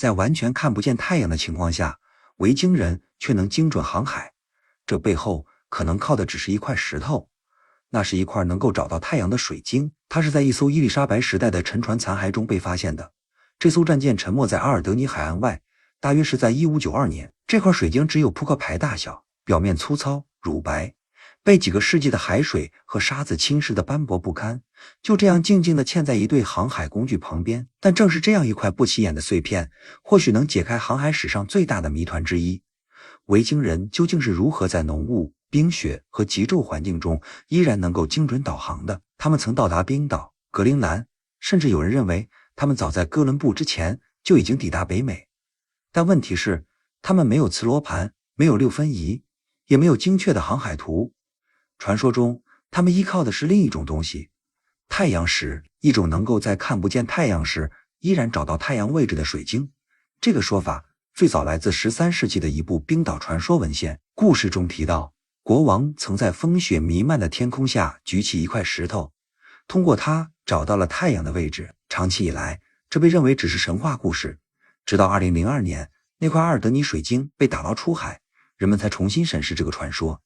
在完全看不见太阳的情况下，维京人却能精准航海，这背后可能靠的只是一块石头，那是一块能够找到太阳的水晶，它是在一艘伊丽莎白时代的沉船残骸中被发现的。这艘战舰沉没在阿尔德尼海岸外，大约是在1592年。这块水晶只有扑克牌大小，表面粗糙乳白，被几个世纪的海水和沙子侵蚀的斑驳不堪，就这样静静地嵌在一队航海工具旁边。但正是这样一块不起眼的碎片，或许能解开航海史上最大的谜团之一：维京人究竟是如何在浓雾、冰雪和极昼环境中依然能够精准导航的？他们曾到达冰岛、格陵兰，甚至有人认为他们早在哥伦布之前就已经抵达北美。但问题是，他们没有磁罗盘，没有6分仪，也没有精确的航海图。传说中，他们依靠的是另一种东西——太阳石，一种能够在看不见太阳时依然找到太阳位置的水晶。这个说法最早来自13世纪的一部冰岛传说文献。故事中提到，国王曾在风雪弥漫的天空下举起一块石头，通过它找到了太阳的位置。长期以来，这被认为只是神话故事，直到2002年，那块阿尔德尼水晶被打捞出海，人们才重新审视这个传说。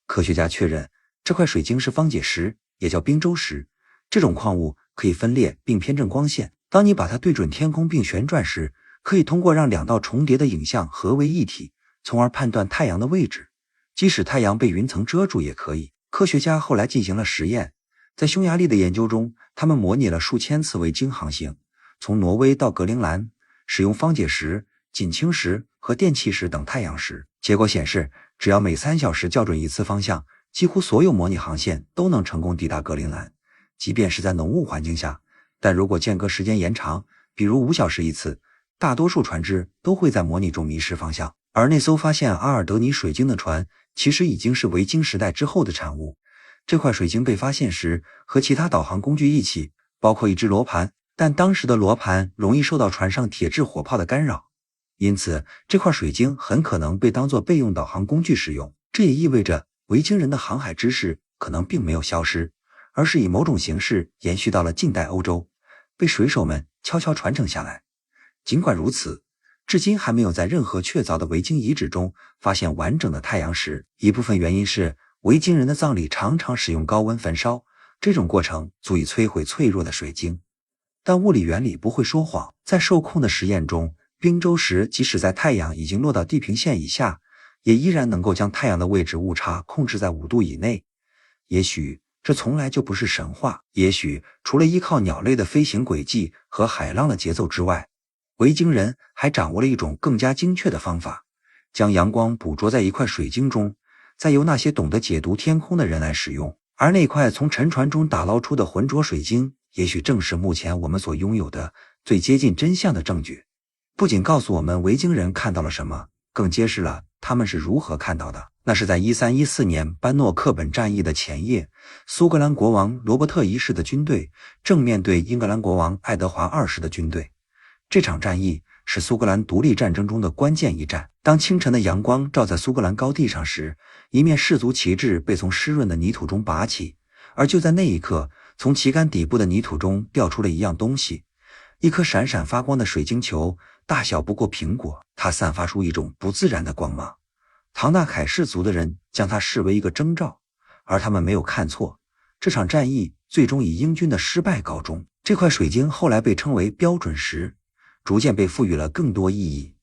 科学家确认，这块水晶是方解石，也叫宾州石。这种矿物可以分裂并偏振光线，当你把它对准天空并旋转时，可以通过让2道重叠的影像合为一体，从而判断太阳的位置。即使太阳被云层遮住也可以。科学家后来进行了实验，在匈牙利的研究中，他们模拟了数千次维京航行，从挪威到格陵兰，使用方解石、锦青石和电气石等太阳石。结果显示，只要每3小时校准一次方向，几乎所有模拟航线都能成功抵达格陵兰，即便是在浓雾环境下。但如果间隔时间延长，比如5小时一次，大多数船只都会在模拟中迷失方向。而那艘发现阿尔德尼水晶的船其实已经是维京时代之后的产物。这块水晶被发现时和其他导航工具一起，包括一只罗盘，但当时的罗盘容易受到船上铁质火炮的干扰，因此这块水晶很可能被当作备用导航工具使用。这也意味着维京人的航海知识可能并没有消失，而是以某种形式延续到了近代欧洲，被水手们悄悄传承下来。尽管如此，至今还没有在任何确凿的维京遗址中发现完整的太阳石。一部分原因是维京人的葬礼常常使用高温焚烧，这种过程足以摧毁脆弱的水晶。但物理原理不会说谎，在受控的实验中，宾州石即使在太阳已经落到地平线以下，也依然能够将太阳的位置误差控制在5度以内。也许这从来就不是神话，也许除了依靠鸟类的飞行轨迹和海浪的节奏之外，维京人还掌握了一种更加精确的方法，将阳光捕捉在一块水晶中，再由那些懂得解读天空的人来使用。而那块从沉船中打捞出的浑浊水晶，也许正是目前我们所拥有的最接近真相的证据。不仅告诉我们维京人看到了什么，更揭示了他们是如何看到的。那是在1314年班诺克本战役的前夜，苏格兰国王罗伯特一世的军队正面对英格兰国王爱德华二世的军队。这场战役是苏格兰独立战争中的关键一战。当清晨的阳光照在苏格兰高地上时，一面氏族旗帜被从湿润的泥土中拔起，而就在那一刻，从旗杆底部的泥土中掉出了一样东西，一颗闪闪发光的水晶球，大小不过苹果，它散发出一种不自然的光芒。唐纳凯氏族的人将它视为一个征兆，而他们没有看错，这场战役最终以英军的失败告终。这块水晶后来被称为标准石，逐渐被赋予了更多意义。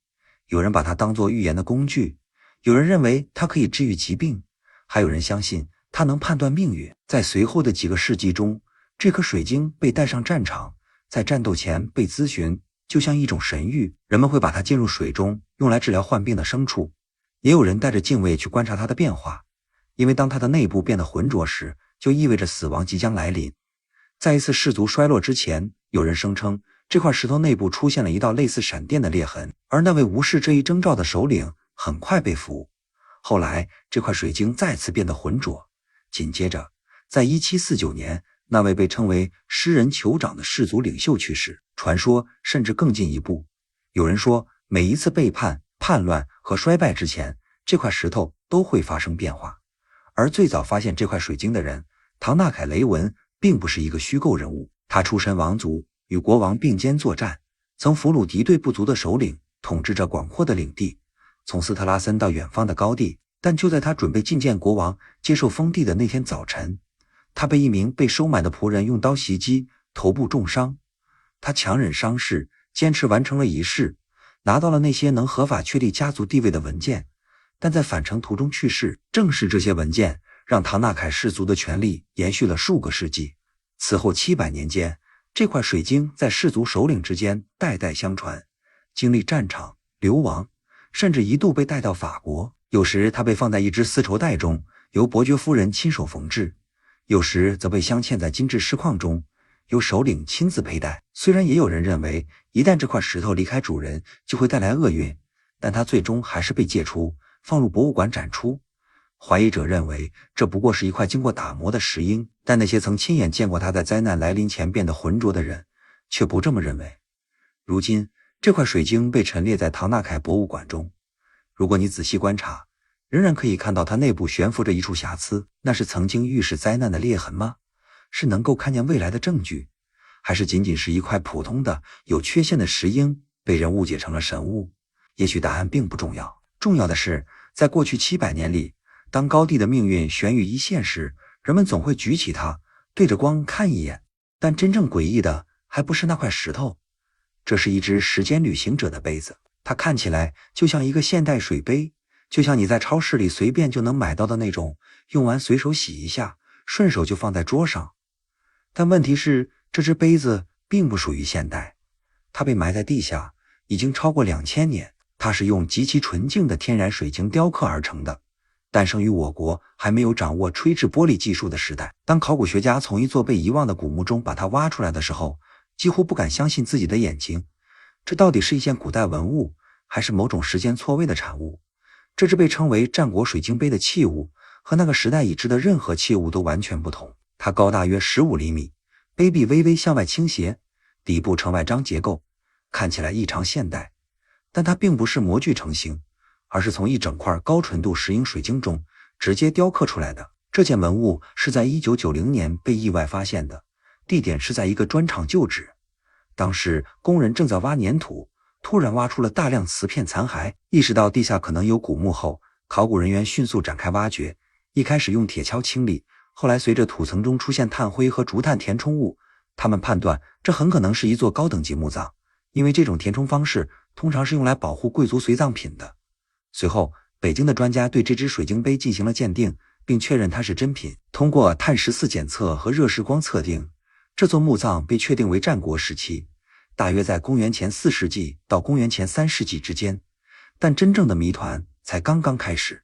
有人把它当作预言的工具，有人认为它可以治愈疾病，还有人相信它能判断命运。在随后的几个世纪中，这颗水晶被带上战场，在战斗前被咨询，就像一种神谕。人们会把它浸入水中，用来治疗患病的牲畜。也有人带着敬畏去观察它的变化，因为当它的内部变得浑浊时，就意味着死亡即将来临。在一次氏族衰落之前，有人声称这块石头内部出现了一道类似闪电的裂痕，而那位无视这一征兆的首领很快被俘。后来这块水晶再次变得浑浊，紧接着在1749年，那位被称为诗人酋长的氏族领袖去世。传说甚至更进一步，有人说每一次背叛、叛乱和衰败之前，这块石头都会发生变化。而最早发现这块水晶的人唐纳凯雷文并不是一个虚构人物，他出身王族，与国王并肩作战，曾俘虏敌对部族的首领，统治着广阔的领地，从斯特拉森到远方的高地。但就在他准备觐见国王、接受封地的那天早晨，他被一名被收买的仆人用刀袭击，头部重伤。他强忍伤势，坚持完成了仪式，拿到了那些能合法确立家族地位的文件，但在返程途中去世。正是这些文件让唐纳凯氏族的权力延续了数个世纪。此后700年间，这块水晶在氏族首领之间代代相传，经历战场、流亡，甚至一度被带到法国。有时它被放在一只丝绸袋中，由伯爵夫人亲手缝制；有时则被镶嵌在精致饰框中，由首领亲自佩戴。虽然也有人认为，一旦这块石头离开主人，就会带来厄运，但它最终还是被借出，放入博物馆展出。怀疑者认为这不过是一块经过打磨的石英，但那些曾亲眼见过它在灾难来临前变得浑浊的人却不这么认为。如今这块水晶被陈列在唐纳凯博物馆中，如果你仔细观察，仍然可以看到它内部悬浮着一处瑕疵。那是曾经预示灾难的裂痕吗？是能够看见未来的证据，还是仅仅是一块普通的有缺陷的石英被人误解成了神物？也许答案并不重要，重要的是在过去700年里，当高地的命运悬于一线时，人们总会举起它，对着光看一眼。但真正诡异的还不是那块石头，这是一只时间旅行者的杯子。它看起来就像一个现代水杯，就像你在超市里随便就能买到的那种，用完随手洗一下，顺手就放在桌上。但问题是，这只杯子并不属于现代，它被埋在地下，已经超过2000年。它是用极其纯净的天然水晶雕刻而成的，诞生于我国还没有掌握吹制玻璃技术的时代。当考古学家从一座被遗忘的古墓中把它挖出来的时候，几乎不敢相信自己的眼睛。这到底是一件古代文物，还是某种时间错位的产物？这只被称为战国水晶杯的器物，和那个时代已知的任何器物都完全不同。它高大约15厘米，杯壁微微向外倾斜，底部呈外张结构，看起来异常现代。但它并不是模具成型，而是从一整块高纯度石英水晶中直接雕刻出来的。这件文物是在1990年被意外发现的，地点是在一个砖厂旧址。当时工人正在挖粘土，突然挖出了大量瓷片残骸。意识到地下可能有古墓后，考古人员迅速展开挖掘，一开始用铁锹清理，后来随着土层中出现炭灰和竹炭填充物，他们判断这很可能是一座高等级墓葬，因为这种填充方式通常是用来保护贵族随葬品的。随后，北京的专家对这只水晶杯进行了鉴定，并确认它是真品。通过碳14检测和热释光测定，这座墓葬被确定为战国时期，大约在公元前4世纪到公元前3世纪之间。但真正的谜团才刚刚开始。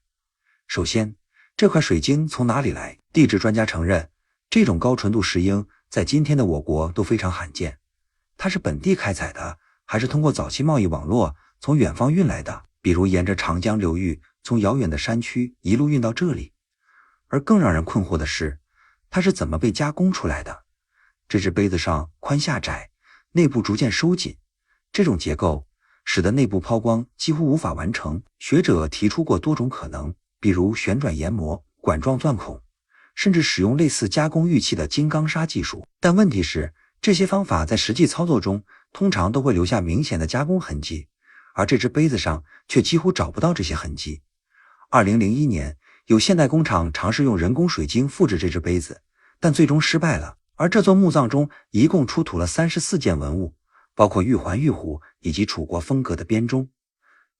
首先，这块水晶从哪里来？地质专家承认，这种高纯度石英在今天的我国都非常罕见。它是本地开采的，还是通过早期贸易网络从远方运来的？比如沿着长江流域，从遥远的山区一路运到这里。而更让人困惑的是，它是怎么被加工出来的？这只杯子上宽下窄，内部逐渐收紧，这种结构使得内部抛光几乎无法完成。学者提出过多种可能，比如旋转研磨、管状钻孔，甚至使用类似加工玉器的金刚砂技术。但问题是，这些方法在实际操作中通常都会留下明显的加工痕迹，而这只杯子上却几乎找不到这些痕迹。2001年，有现代工厂尝试用人工水晶复制这只杯子，但最终失败了。而这座墓葬中一共出土了34件文物，包括玉环、玉壶以及楚国风格的编钟。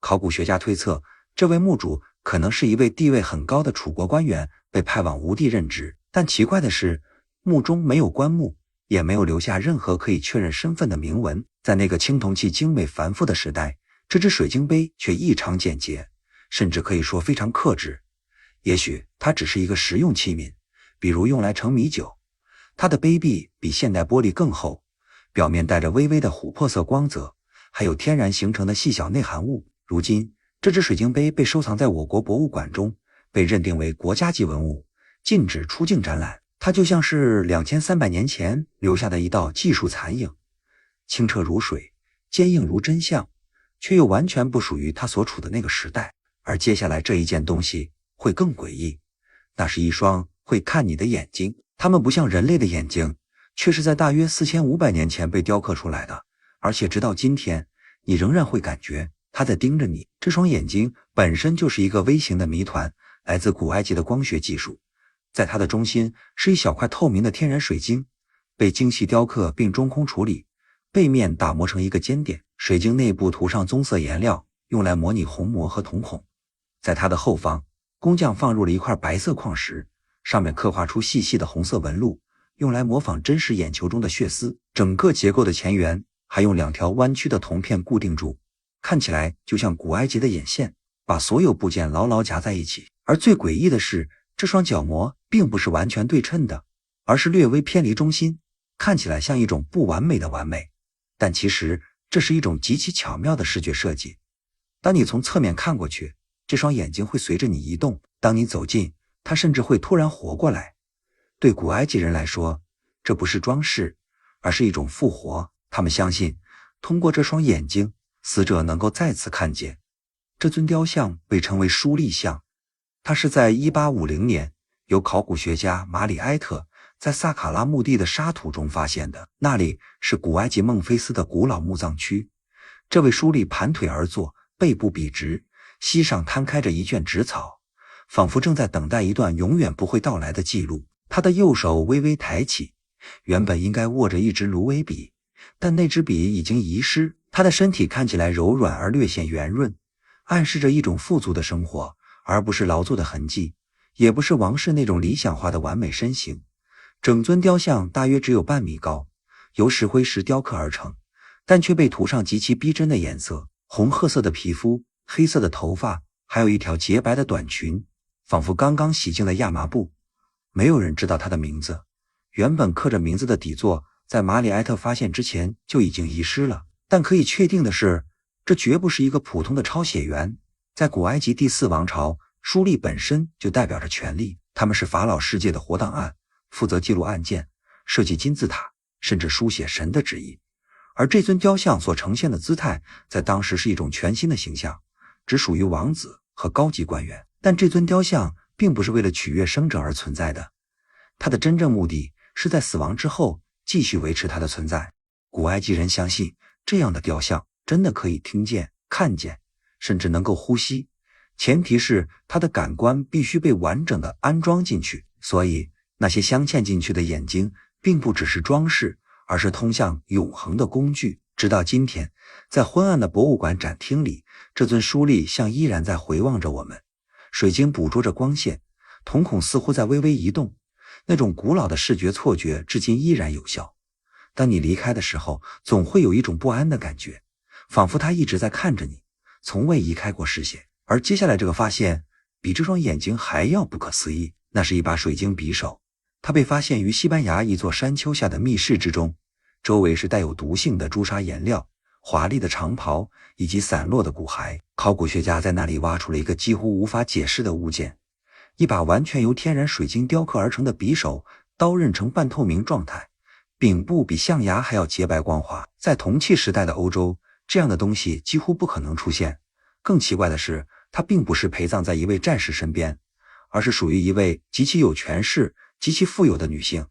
考古学家推测，这位墓主可能是一位地位很高的楚国官员，被派往吴地任职。但奇怪的是，墓中没有棺木，也没有留下任何可以确认身份的铭文。在那个青铜器精美繁复的时代，这只水晶杯却异常简洁，甚至可以说非常克制。也许它只是一个实用器皿，比如用来盛米酒。它的杯壁比现代玻璃更厚，表面带着微微的琥珀色光泽，还有天然形成的细小内含物。如今，这只水晶杯被收藏在我国博物馆中，被认定为国家级文物，禁止出境展览。它就像是2300年前留下的一道技术残影，清澈如水，坚硬如真相，却又完全不属于它所处的那个时代。而接下来这一件东西会更诡异，那是一双会看你的眼睛。它们不像人类的眼睛，却是在大约4500年前被雕刻出来的，而且直到今天，你仍然会感觉他在盯着你。这双眼睛本身就是一个微型的谜团，来自古埃及的光学技术。在它的中心是一小块透明的天然水晶，被精细雕刻并中空处理，背面打磨成一个尖点，水晶内部涂上棕色颜料，用来模拟虹膜和瞳孔。在它的后方，工匠放入了一块白色矿石，上面刻画出细细的红色纹路，用来模仿真实眼球中的血丝。整个结构的前缘还用2条弯曲的铜片固定住，看起来就像古埃及的眼线，把所有部件牢牢夹在一起。而最诡异的是，这双角膜并不是完全对称的，而是略微偏离中心，看起来像一种不完美的完美。但其实这是一种极其巧妙的视觉设计。当你从侧面看过去，这双眼睛会随着你移动，当你走近，它甚至会突然活过来。对古埃及人来说，这不是装饰，而是一种复活。他们相信，通过这双眼睛，死者能够再次看见。这尊雕像被称为舒利像，它是在1850年由考古学家马里埃特在萨卡拉墓地的沙土中发现的，那里是古埃及孟菲斯的古老墓葬区。这位舒利盘腿而坐，背部笔直，膝上摊开着一卷纸草，仿佛正在等待一段永远不会到来的记录。他的右手微微抬起，原本应该握着一支芦苇笔，但那支笔已经遗失。他的身体看起来柔软而略显圆润，暗示着一种富足的生活，而不是劳作的痕迹，也不是王室那种理想化的完美身形。整尊雕像大约只有半米高，由石灰石雕刻而成，但却被涂上极其逼真的颜色，红褐色的皮肤，黑色的头发，还有一条洁白的短裙，仿佛刚刚洗净的亚麻布。没有人知道他的名字，原本刻着名字的底座在马里埃特发现之前就已经遗失了。但可以确定的是，这绝不是一个普通的抄写员。在古埃及第4王朝，书吏本身就代表着权力，他们是法老世界的活档案，负责记录案件，设计金字塔，甚至书写神的旨意。而这尊雕像所呈现的姿态，在当时是一种全新的形象，只属于王子和高级官员。但这尊雕像并不是为了取悦生者而存在的，它的真正目的是在死亡之后继续维持它的存在。古埃及人相信，这样的雕像真的可以听见、看见，甚至能够呼吸，前提是它的感官必须被完整的安装进去。所以那些镶嵌进去的眼睛并不只是装饰，而是通向永恒的工具。直到今天，在昏暗的博物馆展厅里，这尊书吏像依然在回望着我们，水晶捕捉着光线，瞳孔似乎在微微移动，那种古老的视觉错觉至今依然有效。当你离开的时候，总会有一种不安的感觉，仿佛他一直在看着你，从未移开过视线。而接下来这个发现比这双眼睛还要不可思议，那是一把水晶匕首，它被发现于西班牙一座山丘下的密室之中，周围是带有毒性的朱砂颜料、华丽的长袍以及散落的骨骸。考古学家在那里挖出了一个几乎无法解释的物件，一把完全由天然水晶雕刻而成的匕首，刀刃呈半透明状态，柄部比象牙还要洁白光滑。在铜器时代的欧洲，这样的东西几乎不可能出现。更奇怪的是，它并不是陪葬在一位战士身边，而是属于一位极其有权势、极其富有的女性。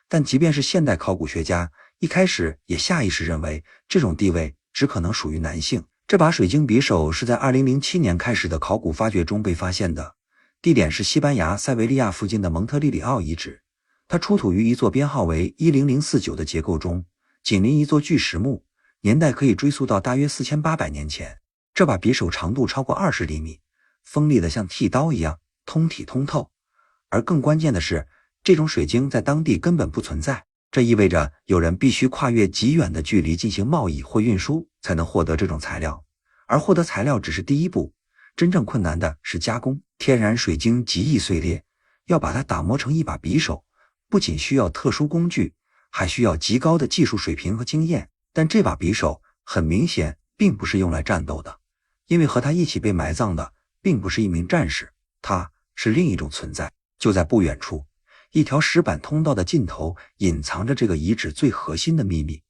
但即便是现代考古学家，一开始也下意识认为这种地位只可能属于男性。这把水晶匕首是在2007年开始的考古发掘中被发现的，地点是西班牙塞维利亚附近的蒙特利里奥遗址。它出土于一座编号为10049的结构中，紧邻一座巨石墓，年代可以追溯到大约4800年前。这把匕首长度超过20厘米，锋利的像剃刀一样，通体通透。而更关键的是，这种水晶在当地根本不存在，这意味着有人必须跨越极远的距离进行贸易或运输，才能获得这种材料。而获得材料只是第一步，真正困难的是加工。天然水晶极易碎裂，要把它打磨成一把匕首，不仅需要特殊工具，还需要极高的技术水平和经验。但这把匕首很明显并不是用来战斗的，因为和他一起被埋葬的并不是一名战士，他是另一种存在。就在不远处，一条石板通道的尽头隐藏着这个遗址最核心的秘密，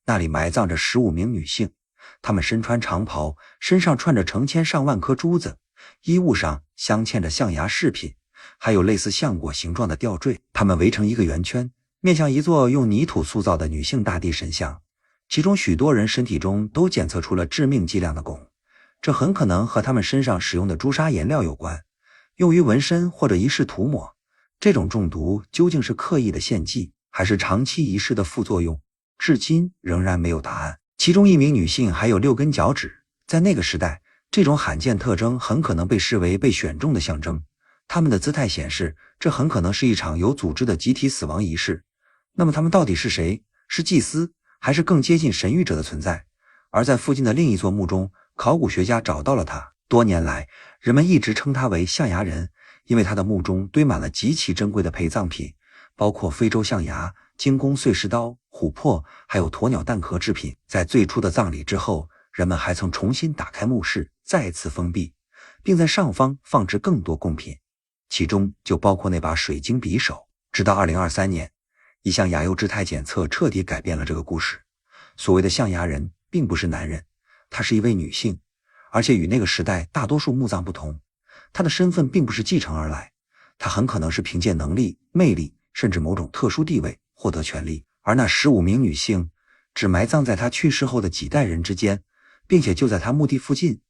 那里埋葬着15名女性，她们身穿长袍，身上串着成千上万颗珠子，衣物上镶嵌着象牙饰品，还有类似橡果形状的吊坠。她们围成一个圆圈，面向一座用泥土塑造的女性大地神像，其中许多人身体中都检测出了致命剂量的汞，这很可能和他们身上使用的朱砂颜料有关，用于纹身或者仪式涂抹。这种中毒究竟是刻意的献祭，还是长期仪式的副作用，至今仍然没有答案。其中一名女性还有6根脚趾，在那个时代，这种罕见特征很可能被视为被选中的象征。他们的姿态显示，这很可能是一场有组织的集体死亡仪式。那么他们到底是谁？是祭司，还是更接近神谕者的存在？而在附近的另一座墓中，考古学家找到了他。多年来，人们一直称他为象牙人，因为他的墓中堆满了极其珍贵的陪葬品，包括非洲象牙、精工碎石刀、琥珀，还有鸵鸟蛋壳制品。在最初的葬礼之后，人们还曾重新打开墓室，再次封闭，并在上方放置更多贡品，其中就包括那把水晶匕首。直到2023年，一项亚优质态检测彻底改变了这个故事。所谓的象牙人并不是男人，她是一位女性，而且与那个时代大多数墓葬不同，她的身份并不是继承而来，她很可能是凭借能力、魅力，甚至某种特殊地位获得权力。而那15名女性只埋葬在她去世后的几代人之间，并且就在她墓地附近。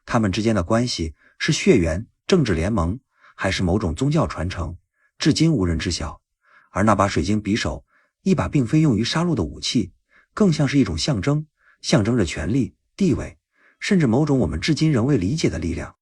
她们之间的关系是血缘、政治联盟，还是某种宗教传承，至今无人知晓。而那把水晶匕首，一把并非用于杀戮的武器，更像是一种象征，象征着权力、地位，甚至某种我们至今仍未理解的力量。